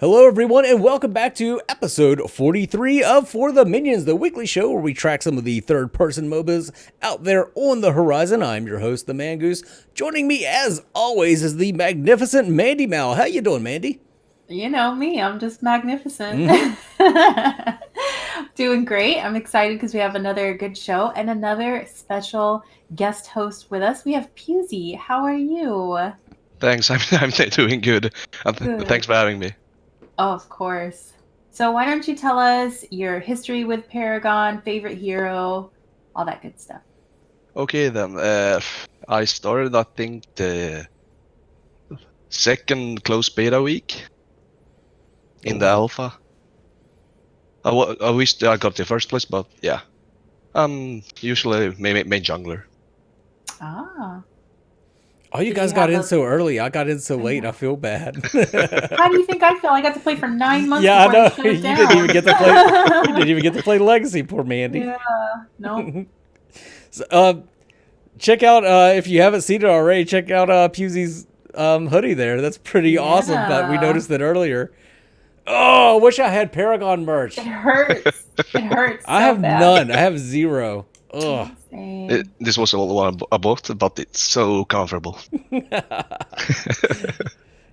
Hello, everyone, and welcome back to episode 43 of For the Minions, the weekly show where we track some of the third-person MOBAs out there on the horizon. I'm your host, the NarGoose. Joining me, as always, is the magnificent MandiMal. How you doing, Mandi? You know me, I'm just magnificent. Mm-hmm. Doing great. I'm excited because we have another good show and another special guest host with us. We have PeewZee. How are you? Thanks, I'm doing good. Good. Thanks for having me. Oh, of course. So why don't you tell us your history with Paragon, favorite hero, all that good stuff. Okay then, I started I think the second closed beta week Oh, in the wow. alpha. I wish I got the first place, but yeah. Usually main jungler. Ah. Oh, you Did guys you got have in a so early. I got in so I late. I know. feel bad. How do you think I feel? I got to play for 9 months Yeah, I before they know. shut it You didn't even down. get to play. You didn't even get to play Legacy, poor Mandy. Yeah. Nope. So, check out if you haven't seen it already. Check out PeewZee's hoodie there. That's pretty awesome. But we Yeah. noticed it earlier. Oh, I wish I had Paragon It merch. hurts. It hurts I so have bad. none. I have zero. Ugh. Same. This was all one I bought, but it's so comfortable.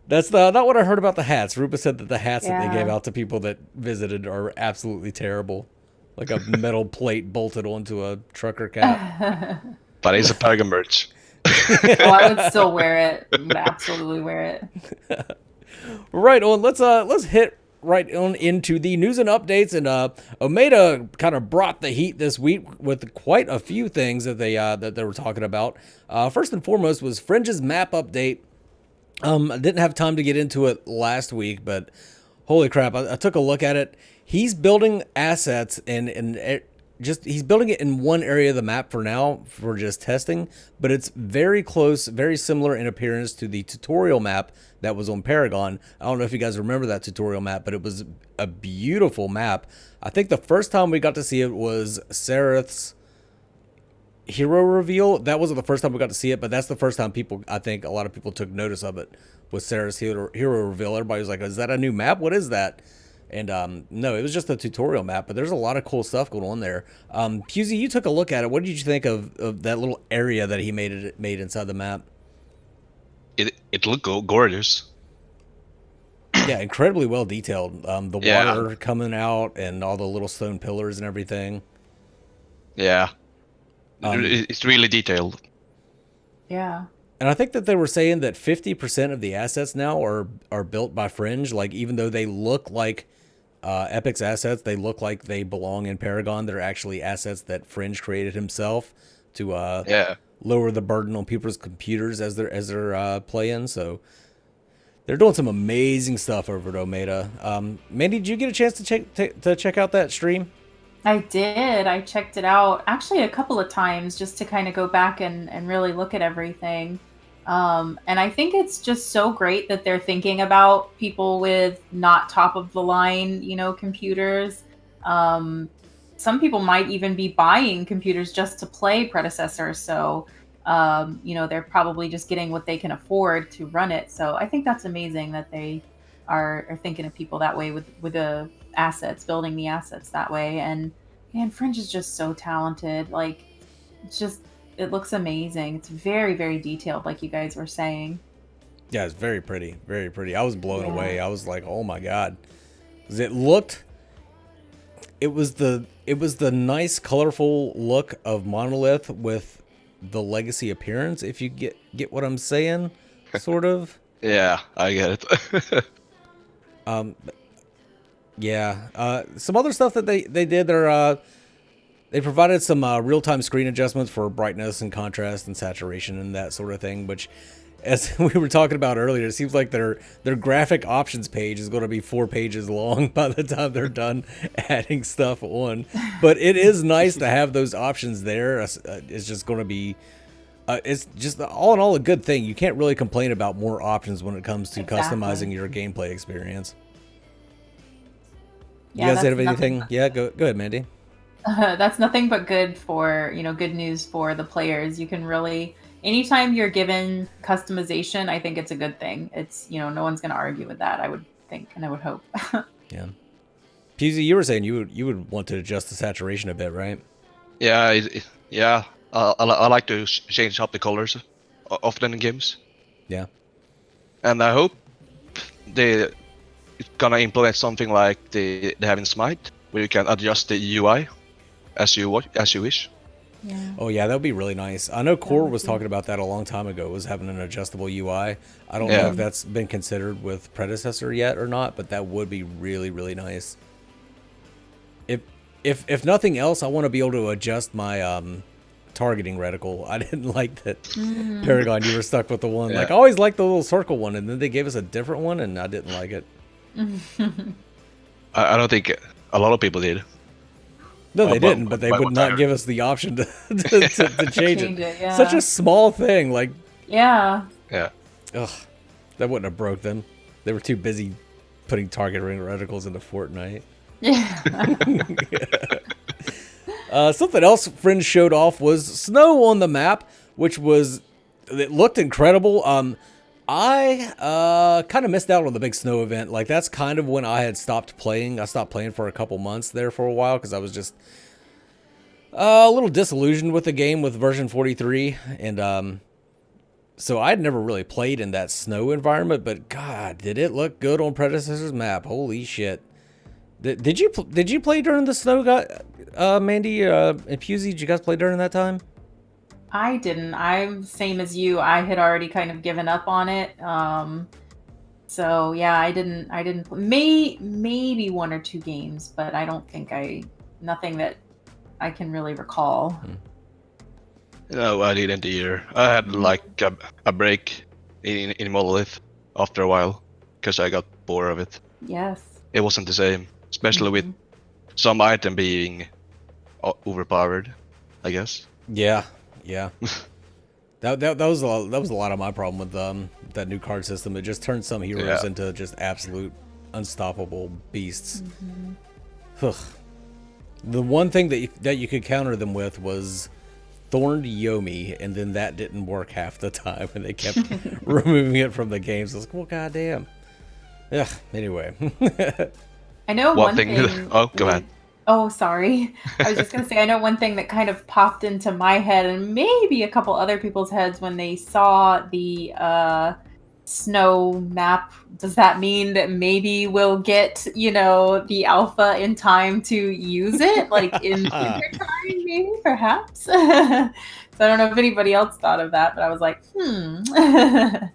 That's not what I heard about the hats. Rupa said that the hats that they gave Yeah. out to people that visited are absolutely terrible. Like a metal plate bolted onto a trucker cap. But it's a Paragon merch. Oh, I would still wear it. Would absolutely wear it. Right on. Let's hit right on into the news and updates. And Omega kind of brought the heat this week with quite a few things that they were talking about. First and foremost was Fringe's map update. I didn't have time to get into it last week, but holy crap, I took a look at it. He's building assets and just he's building it in one area of the map for now for just testing, but it's very close, very similar in appearance to the tutorial map that was on Paragon. I don't know if you guys remember that tutorial map, but it was a beautiful map. I think the first time we got to see it was Sereth's hero reveal. That wasn't the first time we got to see it, but that's the first time I think a lot of people took notice of it with Sarah's hero reveal. Everybody was like, is that a new map? What is that? And no, it was just a tutorial map, but there's a lot of cool stuff going on there. PeewZee, you took a look at it. What did you think of that little area that he made inside the map? It looked gorgeous. Yeah, incredibly well detailed. The Yeah, water coming out and all the little stone pillars and everything. yeah. Um, It's really detailed. Yeah. And I think that they were saying that 50% of the assets now are built by Fringe. Like, even though they look like Epic's assets, they look like they belong in Paragon. They're actually assets that Fringe created himself to Yeah. lower the burden on people's computers as they're playing. So they're doing some amazing stuff over at Omega. Mandy, did you get a chance to check out that stream? I did. I checked it out actually a couple of times just to kind of go back and really look at everything. And I think it's just so great that they're thinking about people with not top of the line, computers. Um, some people might even be buying computers just to play Predecessor. So, they're probably just getting what they can afford to run it. So I think that's amazing that they are thinking of people that way with the assets, building the assets that way. And man, Fringe is just so talented. Like, it's just it looks amazing. It's very, very detailed, like you guys were saying. Yeah, it's very pretty, very pretty. I was blown Yeah. away. I was like, oh my god, 'cause it looked. It was the nice, colorful look of Monolith with the legacy appearance. If you get what I'm saying, sort of. Yeah, I get it. Um, yeah. Some other stuff that they did. They provided some real time screen adjustments for brightness and contrast and saturation and that sort of thing, which, as we were talking about earlier, it seems like their graphic options page is going to be 4 pages long by the time they're done adding stuff on. But it is nice to have those options there. It's just going to be, it's just all in all a good thing. You can't really complain about more options when it comes to Exactly. customizing your gameplay experience. You Yeah, guys that's have nothing anything? Yeah, go ahead, Mandy. that's nothing but good for, good news for the players. You can really anytime you're given customization, I think it's a good thing. It's, no one's going to argue with that. I would think and I would hope. Yeah. PeewZee, you were saying you would want to adjust the saturation a bit, right? Yeah, yeah. I like to change up the colors often in games, Yeah. and I hope they gonna implement something like they have in Smite, where you can adjust the UI as you wish. Yeah. Oh yeah, that would be really nice. I know Core would was be- talking about that a long time ago. Was having an adjustable UI. I don't Yeah. know if that's been considered with Predecessor yet or not, but that would be really really nice. If nothing else, I want to be able to adjust my targeting reticle. I didn't like that Paragon. You were stuck with the one. Yeah. Like I always liked the little circle one, and then they gave us a different one, and I didn't like it. I don't think a lot of people did. No, they Well, didn't, but they well, would not give us the option to to change it. Yeah. Such a small thing, like, Yeah. Yeah. ugh, that wouldn't have broke them. They were too busy putting target ring reticles into Fortnite. Yeah. Something else Friends showed off was snow on the map, which it looked incredible. I kind of missed out on the big snow event. Like that's kind of when I had stopped playing. I stopped playing for a couple months there for a while because I was just a little disillusioned with the game with version 43, and so I'd never really played in that snow environment. But God, did it look good on Predecessor's map? Holy shit! Did you play during the snow, Mandi and PeewZee? Did you guys play during that time? I didn't. I'm same as you. I had already kind of given up on it. So yeah, I didn't. Maybe one or two games, but I don't think nothing that I can really recall. No, I didn't either. I had like a break in Monolith after a while because I got bored of it. Yes. It wasn't the same, especially with some item being overpowered, I guess. Yeah. that was a lot of my problem with that new card system. It just turned some heroes into just absolute unstoppable beasts. Ugh. The one thing that you could counter them with was Thorned Yomi, and then that didn't work half the time, and they kept removing it from the games. I was like, well, goddamn. Yeah. Anyway. I know one thing. Oh, go ahead. Oh, sorry. I was just going to say, I know one thing that kind of popped into my head and maybe a couple other people's heads when they saw the snow map. Does that mean that maybe we'll get, the alpha in time to use it? Like in winter time, maybe, perhaps? So I don't know if anybody else thought of that, but I was like, I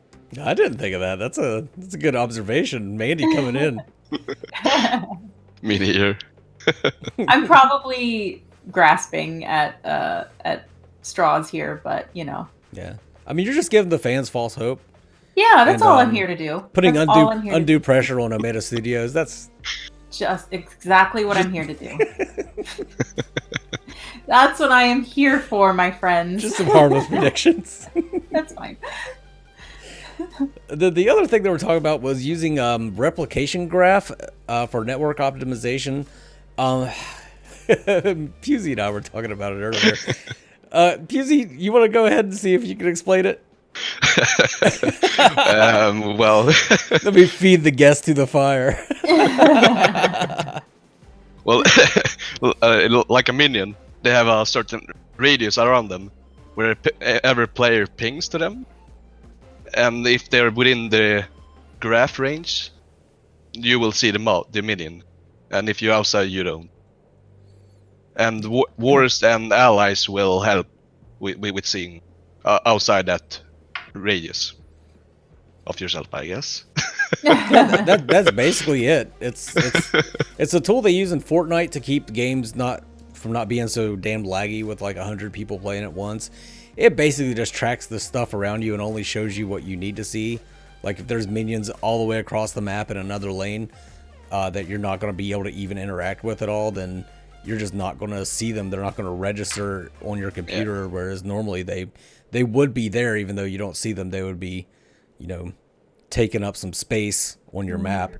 didn't think of that. That's a good observation. Mandi coming in. Me neither. I'm probably grasping at straws here, but Yeah. I mean, you're just giving the fans false hope. Yeah, that's And, all I'm here to do. Putting That's all I'm here to undue pressure on Omega Studios. That's just exactly what I'm here to do. That's what I am here for, my friends. just some harmless predictions. That's fine. The other thing that we're talking about was using replication graph for network optimization. PeewZee and I were talking about it earlier. PeewZee, you want to go ahead and see if you can explain it? Well, Let me feed the guest to the fire. well, like a minion, they have a certain radius around them where every player pings to them, and if they're within the graph range, you will see the minion, and if you're outside, you don't. And wars and allies will help with seeing outside that radius of yourself, I guess. That's basically it. It's a tool they use in Fortnite to keep games from not being so damn laggy with like 100 people playing at once. It basically just tracks the stuff around you and only shows you what you need to see. Like if there's minions all the way across the map in another lane that you're not going to be able to even interact with at all, then you're just not going to see them. They're not going to register on your computer, whereas normally they would be there even though you don't see them. They would be, taking up some space on your map.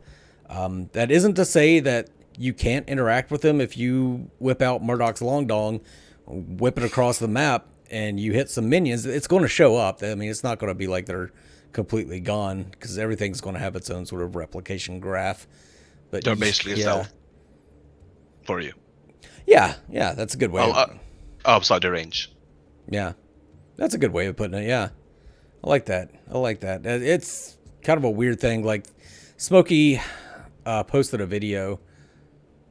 That isn't to say that you can't interact with them if you whip out Murdoch's Long Dong, whip it across the map, and you hit some minions. It's going to show up. I mean, it's not going to be like they're completely gone because everything's going to have its own sort of replication graph. But They're basically stealth for you. Yeah, that's a good way. Outside the range. Yeah, that's a good way of putting it. Yeah, I like that. It's kind of a weird thing. Like Smokey posted a video,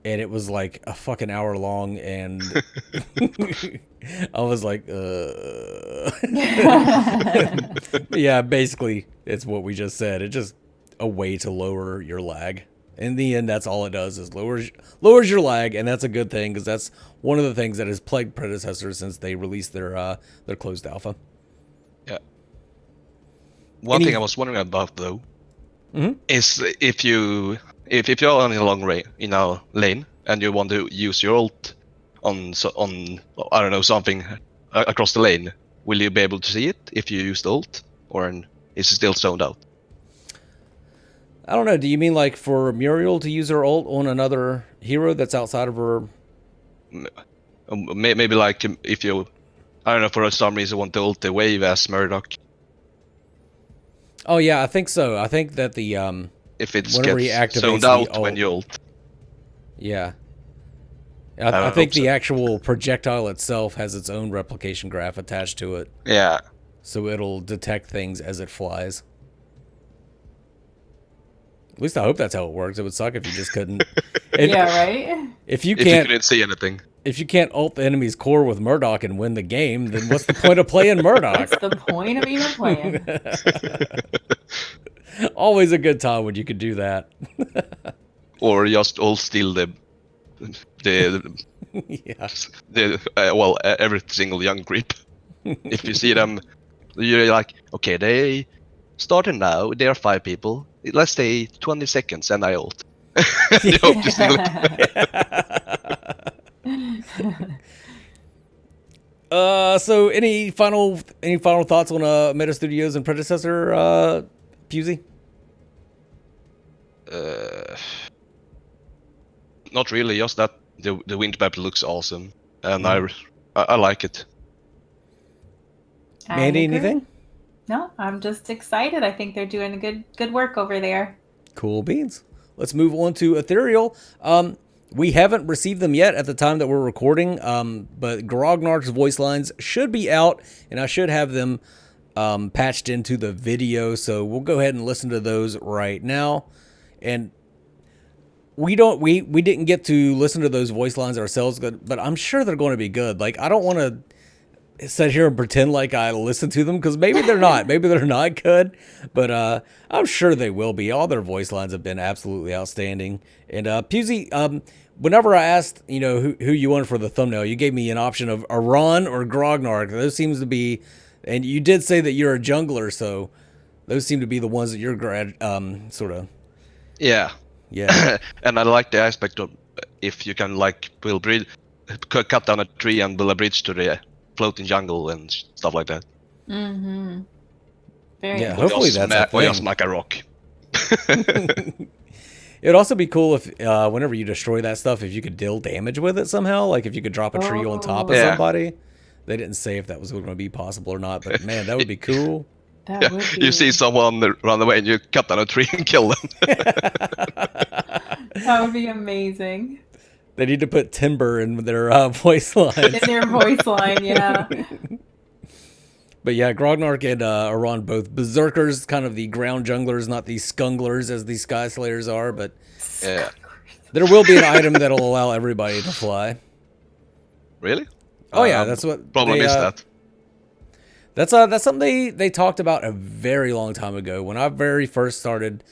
and it was like a fucking hour long, and I was like, yeah, basically, it's what we just said. It's just a way to lower your lag. In the end, that's all it does is lowers your lag, and that's a good thing because that's one of the things that has plagued Predecessor since they released their closed alpha. Yeah. One thing I was wondering about though is if you're on a long lane and you want to use your ult on I don't know, something across the lane, will you be able to see it if you use the ult, or is it still zoned out? I don't know. Do you mean like for Muriel to use her ult on another hero that's outside of her? Maybe like if you, I don't know, for some reason want to ult the wave as Murdoch. Oh yeah, I think so. I think that the if it gets zoned out when you ult. Yeah. I think the actual projectile itself has its own replication graph attached to it. Yeah. So it'll detect things as it flies. At least I hope that's how it works. It would suck if you just couldn't. Yeah, right? If you couldn't see anything. If you can't ult the enemy's core with Murdoch and win the game, then what's the point of playing Murdoch? What's the point of even playing? Always a good time when you could do that. Or just all steal the every single young creep. If you see them, you're like, okay, they started now. There are 5 people. Let's say 20 seconds, and I ult. You hope to steal it. So any final thoughts on Meta Studios and Predecessor, PeewZee? Not really. Just that the wind map looks awesome, and I like it. Mandi, anything? No, I'm just excited. I think they're doing good work over there. Cool beans. Let's move on to Ethereal. We haven't received them yet at the time that we're recording, but Grognark's voice lines should be out, and I should have them patched into the video, so we'll go ahead and listen to those right now. And we didn't get to listen to those voice lines ourselves, but I'm sure they're going to be good. Like, I don't want to sit here and pretend like I listen to them because maybe they're not. Maybe they're not good, but I'm sure they will be. All their voice lines have been absolutely outstanding. And PeewZee, whenever I asked, who you wanted for the thumbnail, you gave me an option of Aron or Grognark. Those seems to be, and you did say that you're a jungler, so those seem to be the ones that you're sort of. Yeah. Yeah. And I like the aspect of if you can cut down a tree and build a bridge to the floating jungle and stuff like that. Mm-hmm. Yeah, hopefully that's a thing. Or just smack a rock. It'd also be cool if whenever you destroy that stuff, if you could deal damage with it somehow, like if you could drop a tree on top of somebody. They didn't say if that was going to be possible or not, but man, that would be cool. That would be. You see someone run away and you cut down a tree and kill them. That would be amazing. They need to put timber in their voice line. In their voice line, yeah. But yeah, Grognark and Aron both berserkers, kind of the ground junglers, not the skunglers as the Sky Slayers are. But yeah, there will be an item that'll allow everybody to fly. Really? Oh yeah, that's what. Probably missed that. That's something they talked about a very long time ago. When I very first started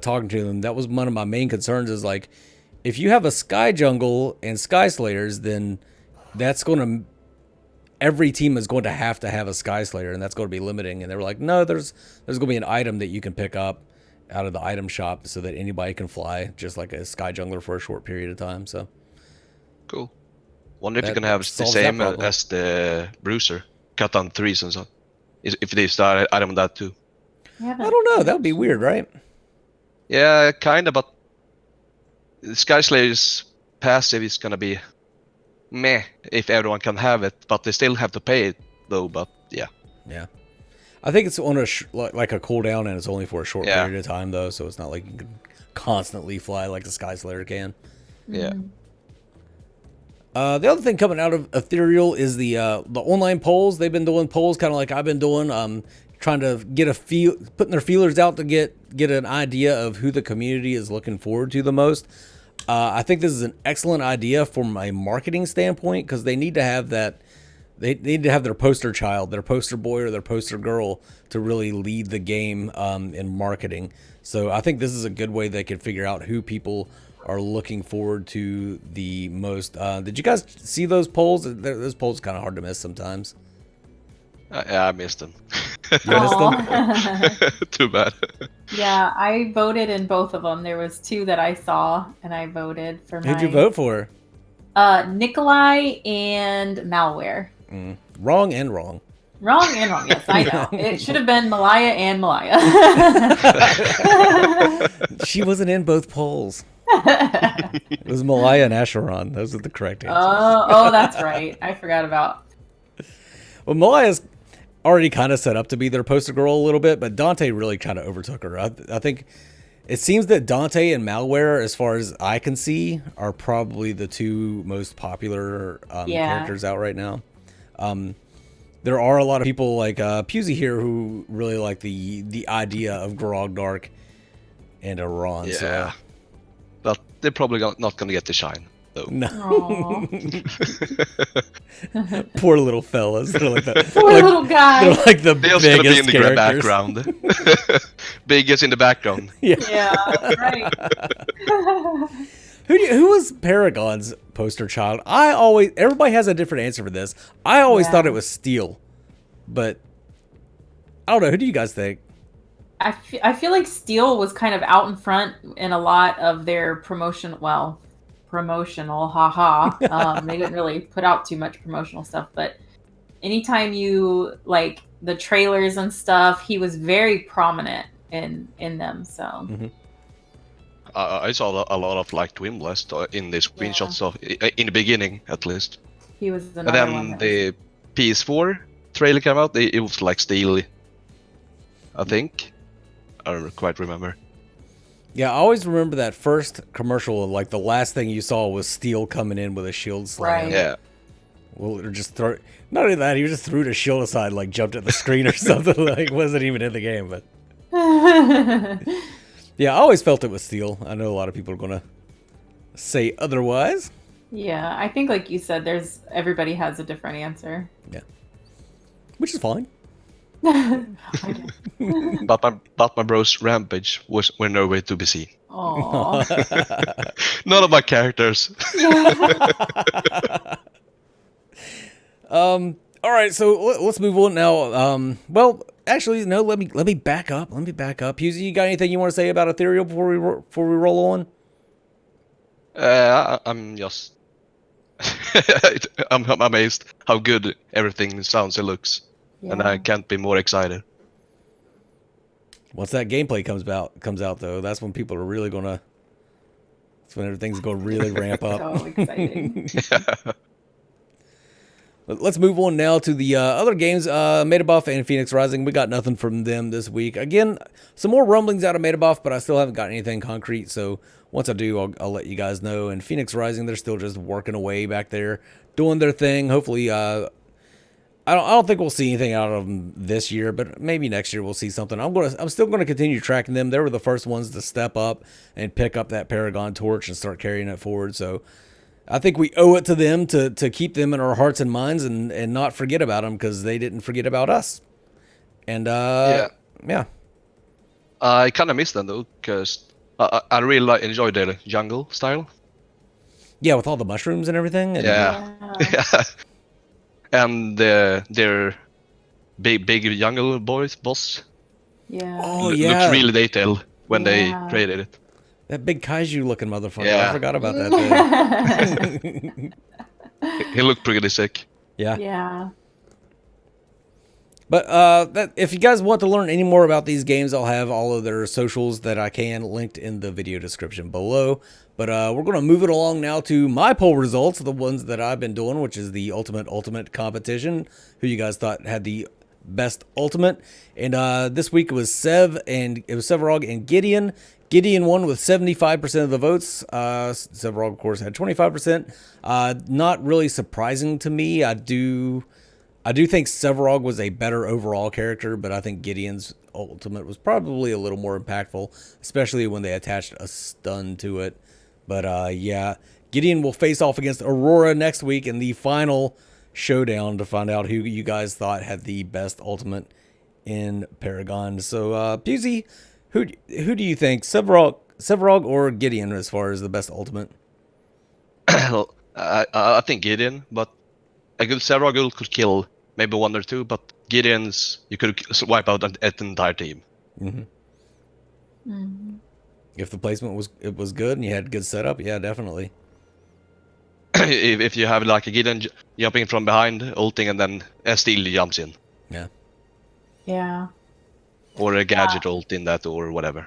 talking to them, that was one of my main concerns. Is like, if you have a Sky Jungle and Sky Slayers, then that's going to every team is going to have a Sky Slayer, and that's going to be limiting. And they were like, no, there's going to be an item that you can pick up out of the item shop so that anybody can fly, just like a Sky Jungler for a short period of time. So cool. Wonder if you can have the same as the Bruiser, cut down trees and so. If they start item on that too. Yeah, I don't know. That would be weird, right? Yeah, kind of. But Sky Slayer's passive is gonna be meh if everyone can have it, but they still have to pay it though. But yeah. Yeah. I think it's on a like a cooldown, and it's only for a short Yeah. period of time though, so it's not like you can constantly fly like the Sky Slayer can. Yeah. The other thing coming out of Ethereal is the online polls. They've been doing polls kind of like I've been doing, trying to get putting their feelers out to get an idea of who the community is looking forward to the most. I think this is an excellent idea from a marketing standpoint because they need to have that. They need to have their poster child, their poster boy, or their poster girl to really lead the game in marketing. So I think this is a good way they can figure out who people are looking forward to the most. Did you guys see those polls? Those polls are kind of hard to miss sometimes. Yeah, I missed them. You missed them? Too bad. Yeah, I voted in both of them. There was 2 that I saw, and I voted for Who'd you vote for? Nikolai and Malware. Wrong and wrong. Wrong and wrong. Yes, I know. It should have been Malaya and Malaya. She wasn't in both polls. It was Malaya and Asheron. Those are the correct answers. Oh, that's right. I forgot about. Well, Malaya's already kind of set up to be their poster girl a little bit, but Dante really kind of overtook her. I think it seems that Dante and Malware, as far as I can see, are probably the 2 most popular characters out right now. There are a lot of people like PeewZee here who really like the idea of Grogdark and Iran. Yeah. So. But they're probably not gonna get the shine, though. No. Aw. Poor little fellas. They're like the Poor little guy. They're like the They're just gonna be in biggest the characters. background. Biggest in the background. Yeah. Yeah, that's right. Who was Paragon's poster child? Everybody has a different answer for this. I always thought it was Steel, but I don't know. Who do you guys think? I feel like Steel was kind of out in front in a lot of their promotional, haha. They didn't really put out too much promotional stuff, but anytime you like the trailers and stuff, he was very prominent in them. So I saw a lot of like Twin Blast in the screenshots of in the beginning, at least. he was And another one. then the PS4 trailer came out. It was like Steel, I think. I don't quite remember. Yeah, I always remember that first commercial. Like the last thing you saw was Steel coming in with a shield slam. Right. Yeah. Well, or just throw. Not only that, he just threw the shield aside, like jumped at the screen or something. Like wasn't even in the game, but. Yeah, I always felt it was Steel. I know a lot of people are gonna say otherwise. Yeah, I think like you said, everybody has a different answer. Yeah, which is fine. But my bros Rampage were nowhere to be seen. Aww. None of my characters. All right, so let's move on now. Well, actually, no. Let me back up. PeewZee, you got anything you want to say about Ethereal before we roll on? I'm just I'm amazed how good everything sounds and looks, and I can't be more excited. Once that gameplay comes out though, that's when people are really gonna. That's when everything's gonna really ramp up. So exciting. Let's move on now to the other games. Metabuff and Phoenix Rising. We got nothing from them this week. Again, some more rumblings out of Metabuff, but I still haven't got anything concrete. So once I do, I'll let you guys know. And Phoenix Rising, they're still just working away back there, doing their thing. Hopefully, I don't think we'll see anything out of them this year, but maybe next year we'll see something. I'm still gonna continue tracking them. They were the first ones to step up and pick up that Paragon torch and start carrying it forward. So I think we owe it to them to keep them in our hearts and minds and not forget about them because they didn't forget about us. And yeah. I kind of miss them though, because I really enjoy their jungle style. Yeah, with all the mushrooms and everything. And Yeah. And their big jungle boss. Yeah. Oh, Looked yeah. really detailed when they Yeah. created it. That big kaiju looking motherfucker. Yeah. I forgot about that thing. He looked pretty sick. Yeah. Yeah. But if you guys want to learn any more about these games, I'll have all of their socials that I can linked in the video description below. But we're going to move it along now to my poll results, the ones that I've been doing, which is the ultimate competition. Who you guys thought had the best ultimate. And this week it was Sevarog and Gideon. Gideon won with 75% of the votes. Sevarog, of course, had 25%. Not really surprising to me. I do think Sevarog was a better overall character, but I think Gideon's ultimate was probably a little more impactful, especially when they attached a stun to it. But yeah, Gideon will face off against Aurora next week in the final showdown to find out who you guys thought had the best ultimate in Paragon. So PeewZee, who do you think, Sevarog or Gideon, as far as the best ultimate? I think Gideon, but a good Sevarog could kill maybe one or two, but Gideon's, you could wipe out an entire team. If the placement was good and you had good setup, yeah, definitely. If you have like a Gideon jumping from behind, ulting, and then Steel jumps in. Yeah. Yeah. Or a gadget ult in that, or whatever.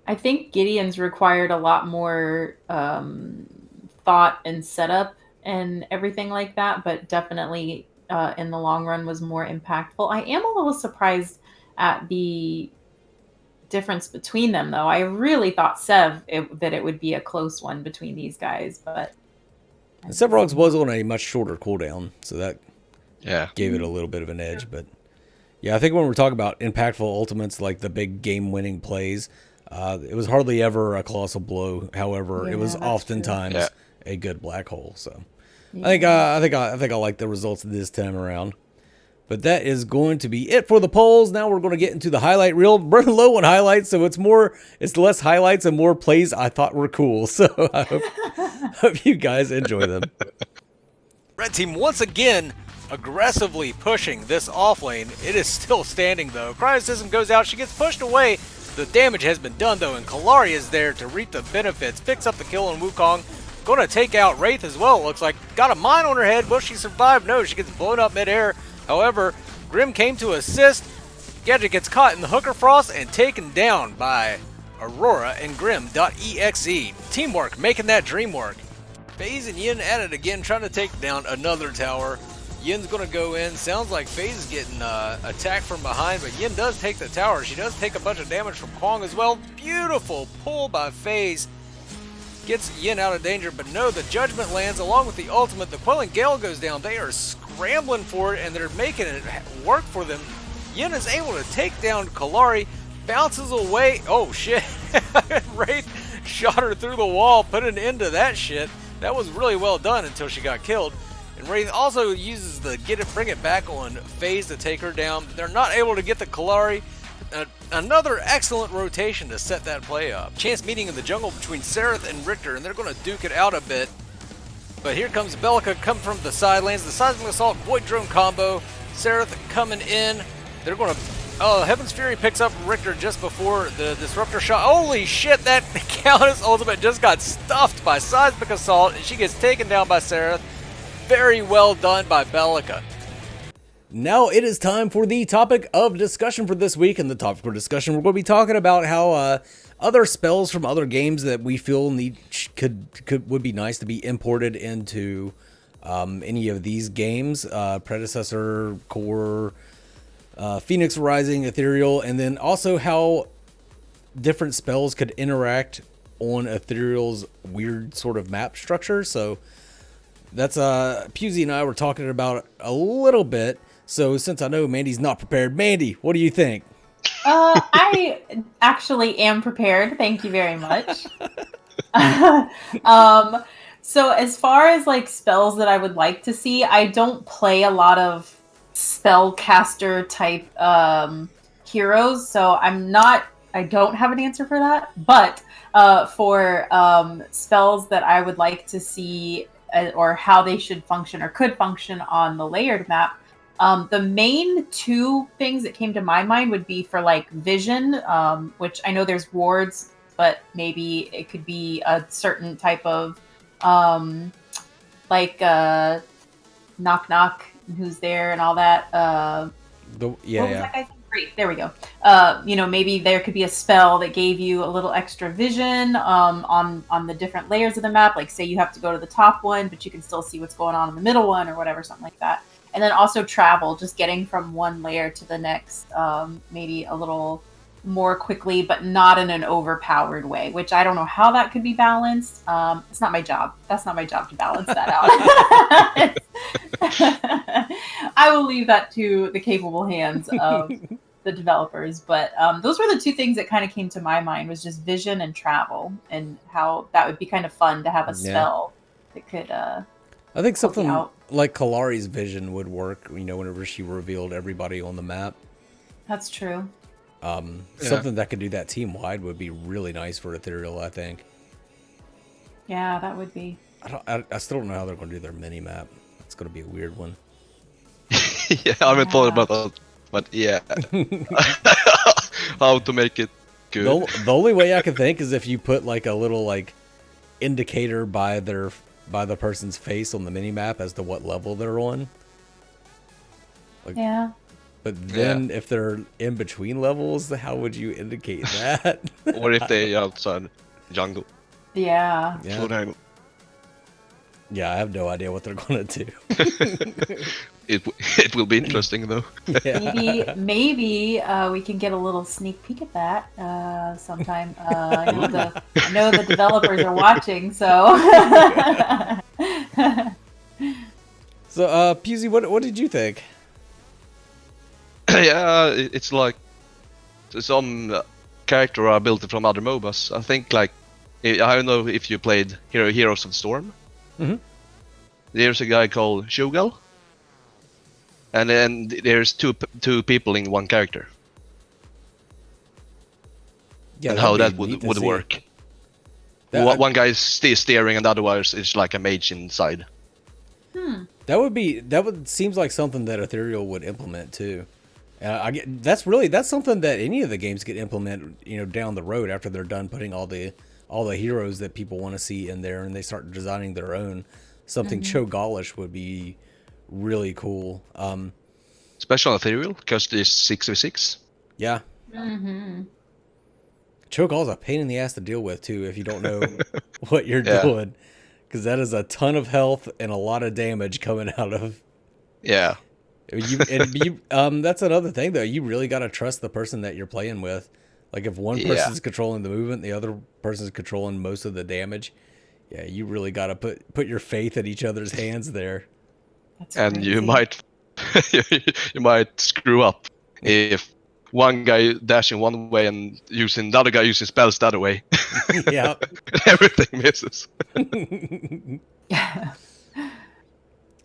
I think Gideon's required a lot more thought and setup and everything like that, but definitely in the long run was more impactful. I am a little surprised at the difference between them, though. I really thought that it would be a close one between these guys, but Sevarog's was on a much shorter cooldown, so that gave it a little bit of an edge. But yeah, I think when we're talking about impactful ultimates, like the big game-winning plays, it was hardly ever a colossal blow. However, it was oftentimes a good black hole. So I think I like the results this time around. But that is going to be it for the polls. Now we're going to get into the highlight reel. We're running low on highlights, so it's less highlights and more plays I thought were cool. So I hope you guys enjoy them. Red team once again aggressively pushing this off lane. It is still standing though. Cryocism goes out. She gets pushed away. The damage has been done though, and Kalari is there to reap the benefits. Picks up the kill on Wukong. Going to take out Wraith as well, it looks like. Got a mine on her head. Will she survive? No, she gets blown up midair. However, Grim came to assist. Gadget gets caught in the Hooker Frost and taken down by Aurora and Grim.exe. Teamwork, making that dream work. FaZe and Yin at it again, trying to take down another tower. Yin's going to go in. Sounds like FaZe is getting attacked from behind, but Yin does take the tower. She does take a bunch of damage from Kwong as well. Beautiful pull by FaZe. Gets Yin out of danger, but no, the Judgment lands along with the ultimate. The Quelling Gale goes down. They are scrambling for it, and they're making it work for them. Yin is able to take down Kalari, bounces away. Oh, shit. Wraith shot her through the wall, put an end to that shit. That was really well done until she got killed. And Wraith also uses the bring it back on FaZe to take her down. They're not able to get the Kalari. Another excellent rotation to set that play up. Chance meeting in the jungle between Seraph and Richter, and they're going to duke it out a bit. But here comes Bellica, come from the side lanes. The Seismic Assault Void Drone combo. Seraph coming in. They're going to... Oh, Heaven's Fury picks up Richter just before the Disruptor shot. Holy shit, that Countess ultimate just got stuffed by Seismic Assault, and she gets taken down by Seraph. Very well done by Bellica. Now it is time for the topic of discussion for this week. And the topic for discussion, we're going to be talking about how other spells from other games that we feel would be nice to be imported into any of these games. Predecessor, Core, Phoenix Rising, Ethereal, and then also how different spells could interact on Ethereal's weird sort of map structure. So that's PeewZee and I were talking about a little bit. So since I know Mandi's not prepared, Mandi, what do you think? I actually am prepared. Thank you very much. So as far as like spells that I would like to see, I don't play a lot of spellcaster type heroes, so I don't have an answer for that. But for spells that I would like to see or how they should function or could function on the layered map, the main two things that came to my mind would be for like vision, which I know there's wards, but maybe it could be a certain type of knock knock, who's there and all that. What was that guy's name? Great, there we go. Maybe there could be a spell that gave you a little extra vision on the different layers of the map. Like say you have to go to the top one, but you can still see what's going on in the middle one or whatever, something like that. And then also travel, just getting from one layer to the next, maybe a little more quickly, but not in an overpowered way, which I don't know how that could be balanced. It's not my job. That's not my job to balance that out. I will leave that to the capable hands of the developers. But those were the two things that kind of came to my mind, was just vision and travel, and how that would be kind of fun to have a spell that could I think something like Kalari's vision would work, whenever she revealed everybody on the map. That's true. Something that could do that team-wide would be really nice for Ethereal, I think. Yeah, that would be. I still don't know how they're going to do their mini-map. It's going to be a weird one. Yeah, I haven't thought about that, but yeah. How to make it good. The only way I can think is if you put like a little like indicator by the person's face on the mini-map as to what level they're on. Yeah. But then if they're in between levels, how would you indicate that? Or if they're outside jungle. Yeah. Yeah, I have no idea what they're going to do. It will be interesting though. Yeah. Maybe we can get a little sneak peek at that sometime. I know the developers are watching, so. So, PeewZee, what did you think? Yeah, it's like some character I built from other MOBAs. I think I don't know if you played Heroes of Storm. Mm-hmm. There's a guy called Shogal, and then there's two people in one character. Yeah, and how that would work. One guy is steering, and the other one is like a mage inside. That seems like something that Ethereal would implement too. That's something that any of the games could implement, down the road after they're done putting all the heroes that people want to see in there, and they start designing their own. Something Chogalish would be really cool. Especially on Ethereal, because there's 6v6. Yeah. Mm-hmm. Cho'Gall's a pain in the ass to deal with too if you don't know what you're doing, because that is a ton of health and a lot of damage coming out of. Yeah. That's another thing though. You really got to trust the person that you're playing with. Like if one person's controlling the movement, the other person's controlling most of the damage. Yeah, you really got to put your faith in each other's hands there. And you might you might screw up if one guy dashing one way and the other guy using spells the other way. Yeah. Everything misses.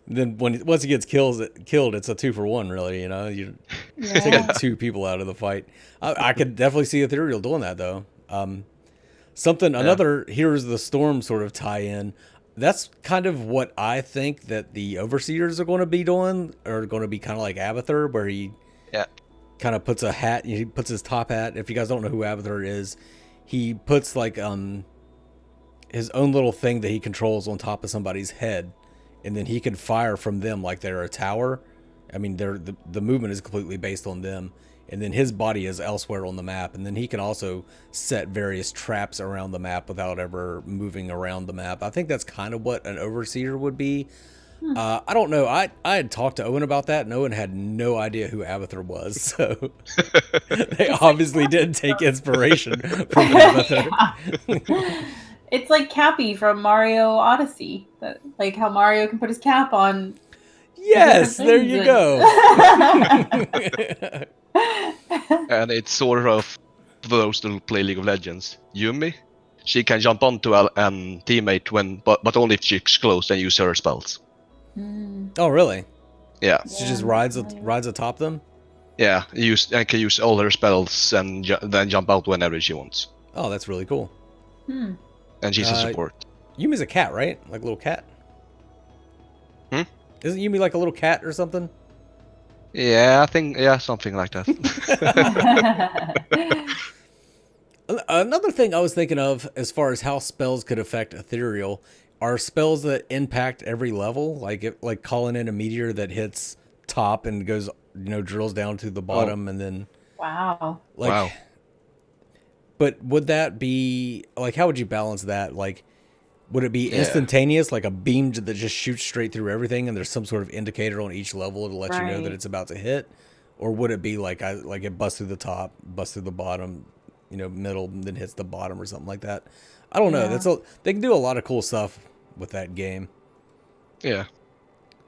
Then once he gets killed, it's a 2-for-1, really. You take 2 people out of the fight. I could definitely see Ethereal doing that though. Another Heroes of the Storm sort of tie-in. That's kind of what I think that the Overseers are going to be doing, or going to be kind of like Abathur, where he kind of puts a hat. He puts his top hat. If you guys don't know who Abathur is, he puts like his own little thing that he controls on top of somebody's head, and then he can fire from them like they're a tower. I mean, the movement is completely based on them, and then his body is elsewhere on the map, and then he can also set various traps around the map without ever moving around the map. I think that's kind of what an Overseer would be. I don't know. I had talked to Owen about that, and Owen had no idea who Abathur was, so they obviously did take inspiration from Abathur. It's like Cappy from Mario Odyssey. Like how Mario can put his cap on. Yes, there you go. And it's sort of, for those who play League of Legends, Yumi. She can jump onto a teammate but only if she's close and use her spells. Oh, really? Yeah. She just rides atop them? Yeah, and can use all her spells and then jump out whenever she wants. Oh, that's really cool. And she's a support. Yumi's a cat, right? Like a little cat? Isn't Yumi like a little cat or something? Yeah, I think, something like that. Another thing I was thinking of as far as how spells could affect Ethereal are spells that impact every level, like calling in a meteor that hits top and goes, drills down to the bottom, and then wow. But would that be how would you balance that? Like, Would it be instantaneous, like a beam that just shoots straight through everything, and there's some sort of indicator on each level to let you know that it's about to hit? Or would it be like it busts through the top, busts through the bottom, middle, and then hits the bottom or something like that? I don't know. They can do a lot of cool stuff with that game. Yeah.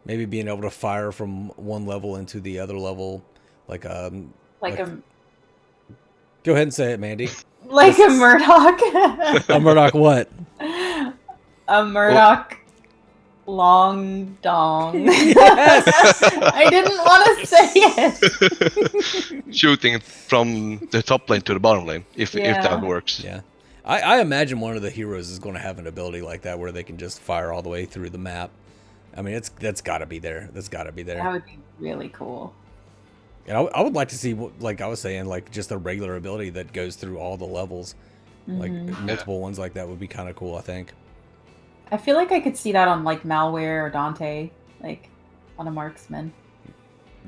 Maybe being able to fire from one level into the other level, like Go ahead and say it, Mandi. Like a Murdoch. A Murdoch what? A Murdoch long dong. Yes! I didn't want to say it. Shooting from the top lane to the bottom lane, if that works. Yeah. I imagine one of the heroes is going to have an ability like that where they can just fire all the way through the map. I mean, that's got to be there. That's got to be there. That would be really cool. And I would like to see, like I was saying, like just a regular ability that goes through all the levels. Like multiple ones like that would be kind of cool, I think. I feel like I could see that on like Malware or Dante, like on a marksman.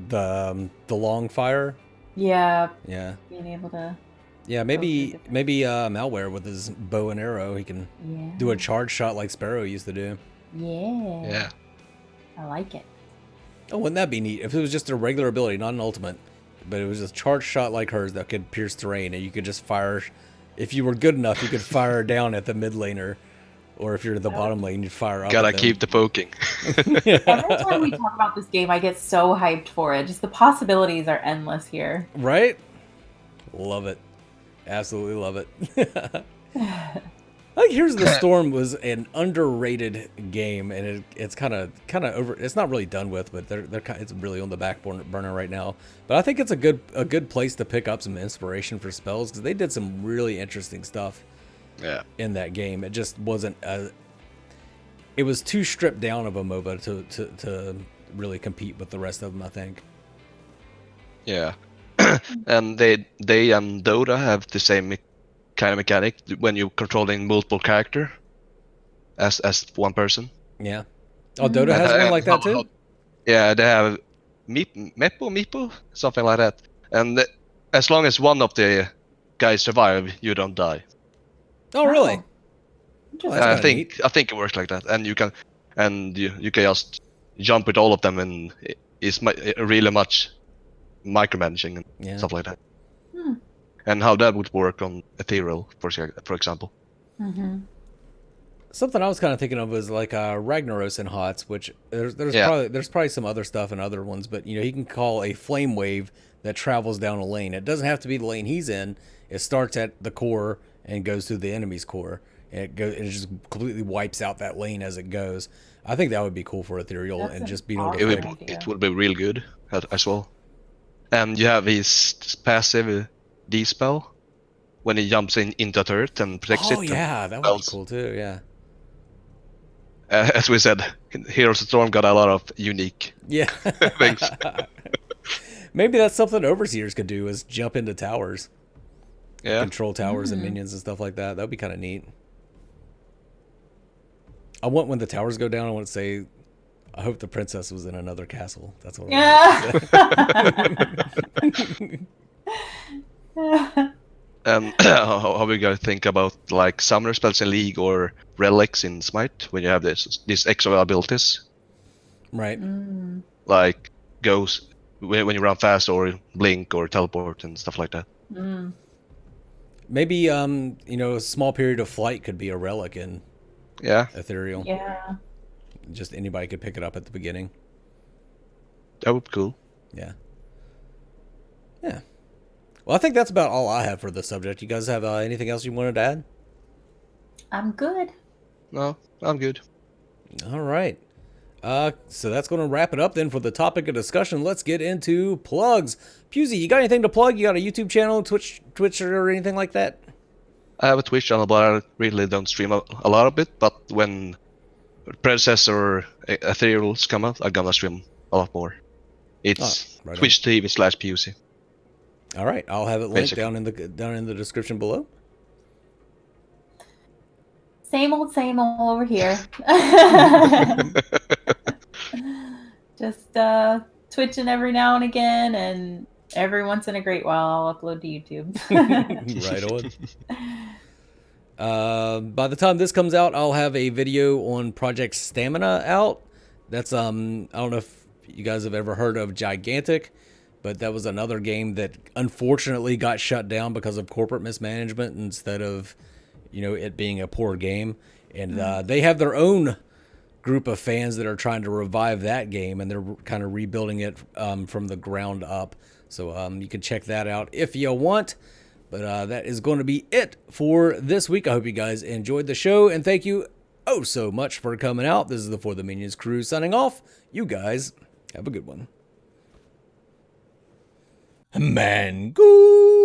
The long fire? Yeah. Yeah. Being able to... Yeah, maybe Malware with his bow and arrow, he can do a charge shot like Sparrow used to do. Yeah. Yeah. I like it. Oh, wouldn't that be neat? If it was just a regular ability, not an ultimate, but it was a charge shot like hers that could pierce terrain, and you could just fire. If you were good enough, you could fire down at the mid laner, or if you're at the bottom lane, you'd fire up. Gotta keep the poking. Every time we talk about this game, I get so hyped for it. Just the possibilities are endless here. Right? Love it. Absolutely love it. I think Here's the Storm was an underrated game, and it's kind of over. It's not really done with, but it's really on the back burner right now. But I think it's a good place to pick up some inspiration for spells, because they did some really interesting stuff. Yeah. In that game, it just wasn't. It was too stripped down of a MOBA to really compete with the rest of them, I think. Yeah, and they and Dota have the same kind of mechanic when you're controlling multiple character as one person. Yeah. Oh, Dota has one like that too? Yeah, they have Meepo, something like that. And as long as one of the guys survive, you don't die. Oh, really? I think it works like that, and you can just jump with all of them, and it's really much micromanaging and stuff like that. And how that would work on Ethereal, for example. Mm-hmm. Something I was kind of thinking of was like Ragnaros and HOTS, which there's probably some other stuff in other ones, but he can call a flame wave that travels down a lane. It doesn't have to be the lane he's in. It starts at the core and goes through the enemy's core, and it just completely wipes out that lane as it goes. I think that would be cool for Ethereal. That's and just being able awesome to it would be real good as well. And you have his passive D-spell when he jumps into a turret and protects it. Oh yeah, that would be cool too. Yeah. As we said, Heroes of Storm got a lot of unique things. Maybe that's something Overseers could do, is jump into towers. Yeah. Control towers and minions and stuff like that. That would be kind of neat. I want, when the towers go down, I want to say, I hope the princess was in another castle. That's what And how we gotta think about like summoner spells in League or relics in Smite when you have these extra abilities, right? Like Goose when you run fast, or blink or teleport and stuff like that. Maybe a small period of flight could be a relic in Ethereal. Yeah. Just anybody could pick it up at the beginning. That would be cool. Yeah. Yeah. Well, I think that's about all I have for the subject. You guys have anything else you wanted to add? I'm good. No, I'm good. All right. So that's going to wrap it up then for the topic of discussion. Let's get into plugs. PeewZee, you got anything to plug? You got a YouTube channel, Twitch, or anything like that? I have a Twitch channel, but I really don't stream a lot of it. But when Predecessor or Ethereals come out, I'm gonna stream a lot more. It's Twitch TV/PeewZee. All right, I'll have it linked down in the description below. Same old over here. Just twitching every now and again, and every once in a great while I'll upload to YouTube. Right on. By the time this comes out, I'll have a video on Project Stamina out. That's I don't know if you guys have ever heard of Gigantic, but that was another game that unfortunately got shut down because of corporate mismanagement instead of, it being a poor game. And they have their own group of fans that are trying to revive that game, and they're kind of rebuilding it from the ground up. So you can check that out if you want. But that is going to be it for this week. I hope you guys enjoyed the show, and thank you so much for coming out. This is the For the Minions crew signing off. You guys have a good one. ManGoose!